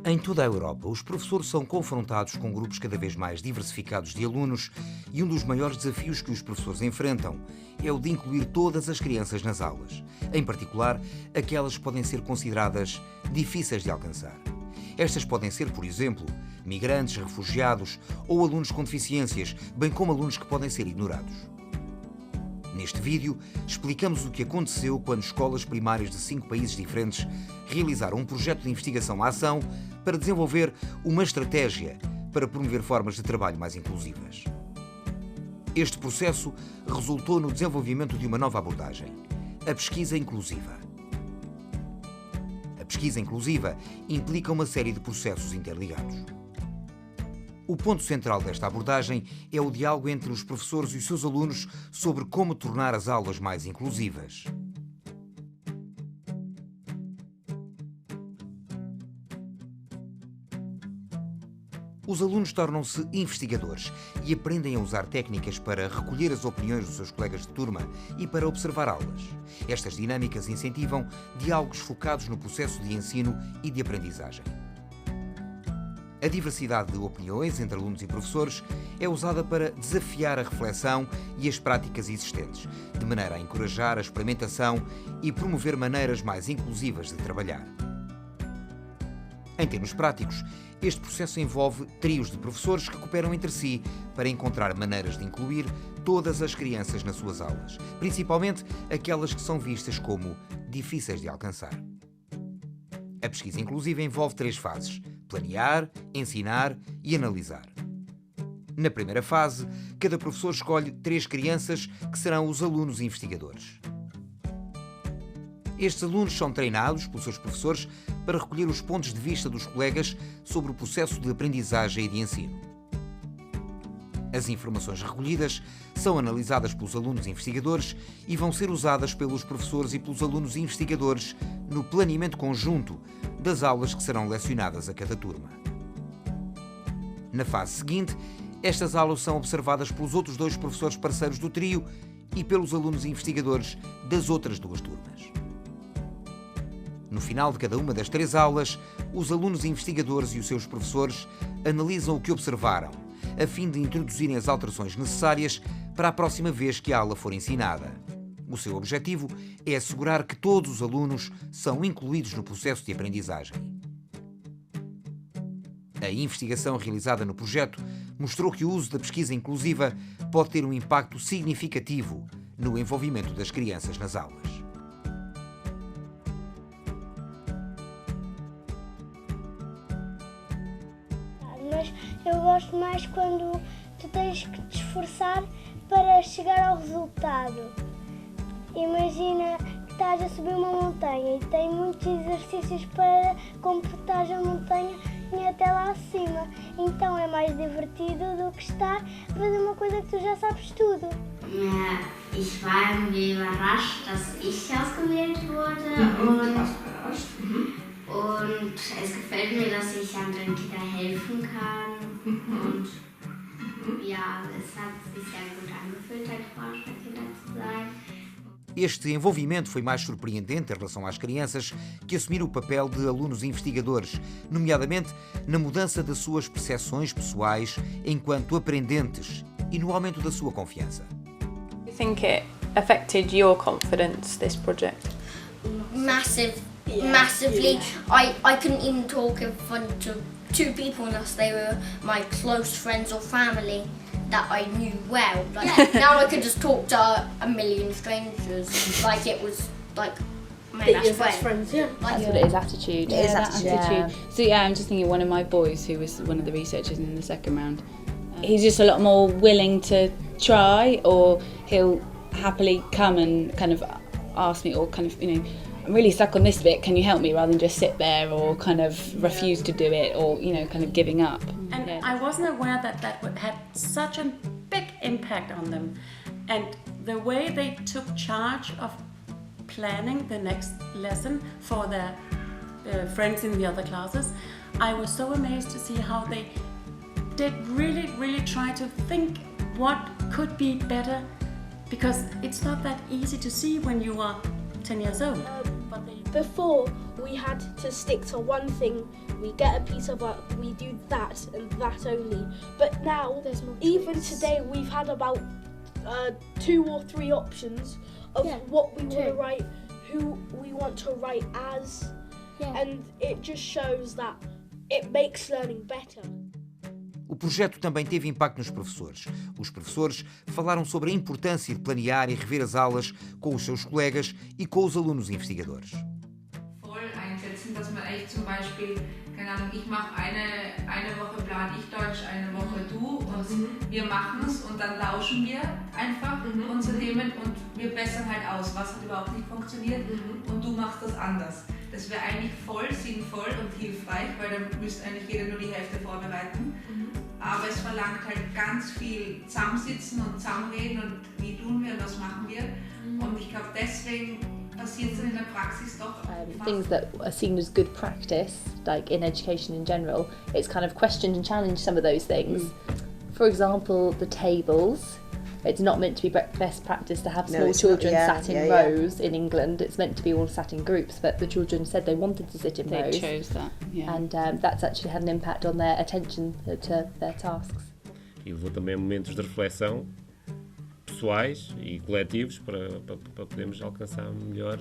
Em toda a Europa, os professores são confrontados com grupos cada vez mais diversificados de alunos e um dos maiores desafios que os professores enfrentam é o de incluir todas as crianças nas aulas, em particular aquelas que podem ser consideradas difíceis de alcançar. Estas podem ser, por exemplo, migrantes, refugiados ou alunos com deficiências, bem como alunos que podem ser ignorados. Neste vídeo, explicamos o que aconteceu quando escolas primárias de 5 países diferentes realizaram um projeto de investigação-ação para desenvolver uma estratégia para promover formas de trabalho mais inclusivas. Este processo resultou no desenvolvimento de uma nova abordagem, a pesquisa inclusiva. A pesquisa inclusiva implica uma série de processos interligados. O ponto central desta abordagem é o diálogo entre os professores e os seus alunos sobre como tornar as aulas mais inclusivas. Os alunos tornam-se investigadores e aprendem a usar técnicas para recolher as opiniões dos seus colegas de turma e para observar aulas. Estas dinâmicas incentivam diálogos focados no processo de ensino e de aprendizagem. A diversidade de opiniões entre alunos e professores é usada para desafiar a reflexão e as práticas existentes, de maneira a encorajar a experimentação e promover maneiras mais inclusivas de trabalhar. Em termos práticos, este processo envolve trios de professores que cooperam entre si para encontrar maneiras de incluir todas as crianças nas suas aulas, principalmente aquelas que são vistas como difíceis de alcançar. A pesquisa inclusiva envolve 3 fases: planear, ensinar e analisar. Na primeira fase, cada professor escolhe 3 crianças que serão os alunos investigadores. Estes alunos são treinados pelos seus professores para recolher os pontos de vista dos colegas sobre o processo de aprendizagem e de ensino. As informações recolhidas são analisadas pelos alunos investigadores e vão ser usadas pelos professores e pelos alunos investigadores no planeamento conjunto das aulas que serão lecionadas a cada turma. Na fase seguinte, estas aulas são observadas pelos outros 2 professores parceiros do trio e pelos alunos investigadores das outras 2 turmas. No final de cada uma das 3 aulas, os alunos investigadores e os seus professores analisam o que observaram, a fim de introduzirem as alterações necessárias para a próxima vez que a aula for ensinada. O seu objetivo é assegurar que todos os alunos são incluídos no processo de aprendizagem. A investigação realizada no projeto mostrou que o uso da pesquisa inclusiva pode ter um impacto significativo no envolvimento das crianças nas aulas. Mas eu gosto mais quando tu tens que te esforçar para chegar ao resultado. Imagina que estás a subir uma montanha e tem muitos exercícios para completar a montanha e até lá acima. Então é mais divertido do que estar a fazer uma coisa que tu já sabes tudo. Ich war irgendwie überrascht, dass ich ausgewählt wurde und es gefällt mir, dass ich anderen Kindern helfen kann und ja, es hat sich sehr gut angefühlt, ein Forscherkinder zu sein. Este envolvimento foi mais surpreendente em relação às crianças que assumiram o papel de alunos investigadores, nomeadamente na mudança das suas percepções pessoais enquanto aprendentes e no aumento da sua confiança. Do you think it affected your confidence, this project? Massively. I couldn't even talk in front of 2 people unless they were my close friends or family that I knew well. Like now I could just talk to a million strangers like it was like my best friend. Yeah. That's what it is, attitude. It is attitude. So yeah, I'm just thinking one of my boys who was one of the researchers in the second round, he's just a lot more willing to try, or he'll happily come and kind of ask me, or kind of, you know, I'm really stuck on this bit, can you help me, rather than just sit there or kind of refuse to do it, or, you know, kind of giving up. And I wasn't aware that had such a big impact on them. And the way they took charge of planning the next lesson for their friends in the other classes, I was so amazed to see how they did really try to think what could be better, because it's not that easy to see when you are 10 years old. Before, we had to stick to one thing. We get a piece of art, we do that and that only. But now, even today, we've had about 2 or 3 options of what we want to write, who we want to write as, and it just shows that it makes learning better. O projeto também teve impacto nos professores. Os professores falaram sobre a importância de planear e rever as aulas com os seus colegas e com os alunos investigadores. Voll einsetzen, dass man echt zum Beispiel, keine Ahnung, ich mache eine Woche plan ich Deutsch, eine Woche du und wir machen es und dann tauschen wir einfach unsere Themen und wir bessern halt aus, was hat überhaupt nicht funktioniert und du machst das anders. Das wäre eigentlich voll sinnvoll und hilfreich, weil dann müsste eigentlich jeder nur die Hälfte vorbereiten. Aber es verlangt halt ganz viel Zusammensitzen und Zusammenreden und wie tun wir und was machen wir. Und ich glaube, deswegen passiert es in der Praxis doch. Things that are seen as good practice, like in education in general, it's kind of questioned and challenged some of those things. For example, the tables. It's not meant to be best practice to have small children sat in rows in England. It's meant to be all sat in groups, but the children said they wanted to sit in rows. They chose that, And that's actually had an impact on their attention to their tasks. E levou também a momentos de reflexão pessoais e coletivos para podermos alcançar melhor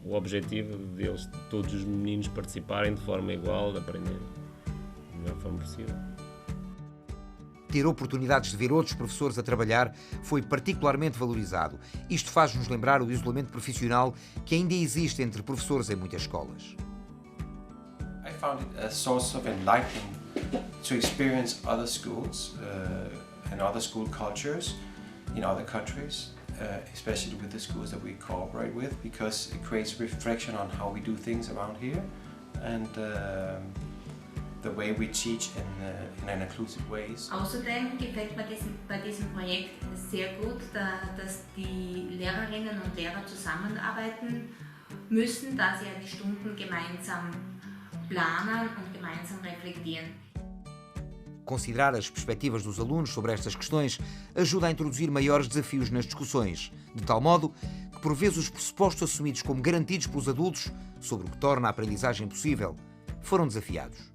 o objetivo deles, todos os meninos participarem de forma igual, de aprender da melhor forma possível. Ter oportunidades de ver outros professores a trabalhar foi particularmente valorizado. Isto faz-nos lembrar o isolamento profissional que ainda existe entre professores em muitas escolas. I found it a source of enlightening to experience other schools and other school cultures in other countries, especially with the schools that we cooperate with, because it creates reflection on how we do things around here and the way we teach in an inclusive ways. Außerdem gefällt mir bei diesem Projekt sehr gut, dass die Lehrerinnen und Lehrer zusammenarbeiten müssen, da sie die Stunden gemeinsam planen und gemeinsam reflektieren. Considerar as perspectivas dos alunos sobre estas questões ajuda a introduzir maiores desafios nas discussões, de tal modo que, por vezes, os pressupostos assumidos como garantidos pelos adultos sobre o que torna a aprendizagem possível foram desafiados.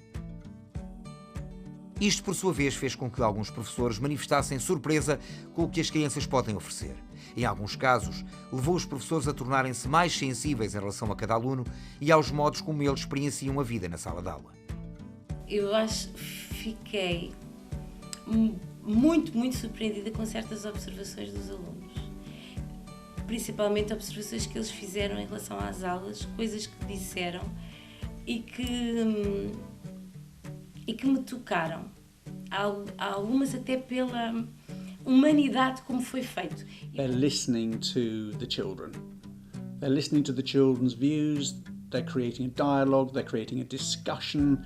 Isto, por sua vez, fez com que alguns professores manifestassem surpresa com o que as crianças podem oferecer. Em alguns casos, levou os professores a tornarem-se mais sensíveis em relação a cada aluno e aos modos como eles experienciam a vida na sala de aula. Eu fiquei muito surpreendida com certas observações dos alunos. Principalmente observações que eles fizeram em relação às aulas, coisas que disseram e que me tocaram. Há algumas até pela humanidade como foi feito. They're listening to the children. They're listening to the children's views, they're creating a dialogue, they're creating a discussion,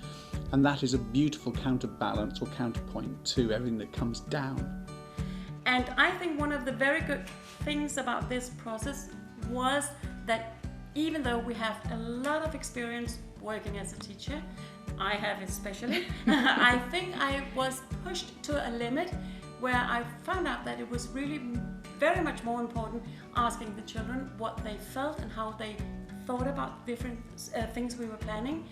and that is a beautiful counterbalance or counterpoint to everything that comes down. And I think one of the very good things about this process was that even though we have a lot of experience working as a teacher, I have especially, I think I was pushed to a limit where I found out that it was really very much more important asking the children what they felt and how they thought about different things we were planning.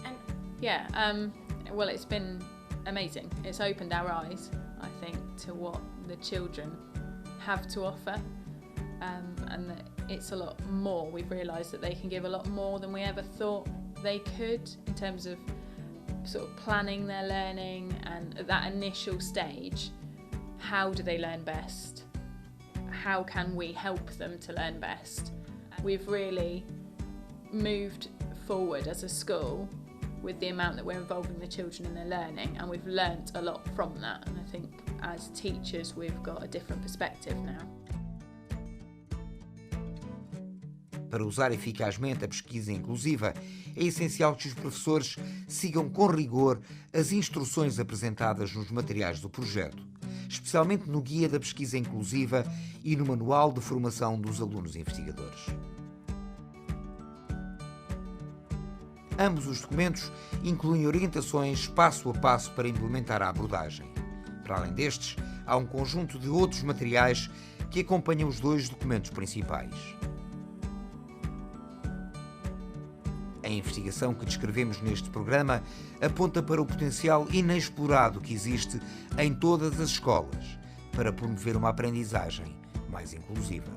And well, it's been amazing. It's opened our eyes, I think, to what the children have to offer, and that it's a lot more. We've realised that they can give a lot more than we ever thought they could in terms of sort of planning their learning, and at that initial stage, how do they learn best? How can we help them to learn best? We've really moved forward as a school with the amount that we're involving the children in their learning, and we've learnt a lot from that, and I think as teachers we've got a different perspective now. Para usar eficazmente a pesquisa inclusiva, é essencial que os professores sigam com rigor as instruções apresentadas nos materiais do projeto, especialmente no Guia da Pesquisa Inclusiva e no Manual de Formação dos Alunos Investigadores. Ambos os documentos incluem orientações passo a passo para implementar a abordagem. Para além destes, há um conjunto de outros materiais que acompanham os dois documentos principais. A investigação que descrevemos neste programa aponta para o potencial inexplorado que existe em todas as escolas para promover uma aprendizagem mais inclusiva.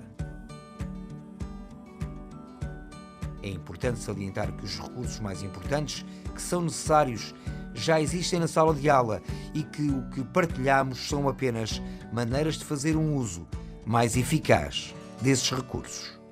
É importante salientar que os recursos mais importantes que são necessários já existem na sala de aula e que o que partilhamos são apenas maneiras de fazer um uso mais eficaz desses recursos.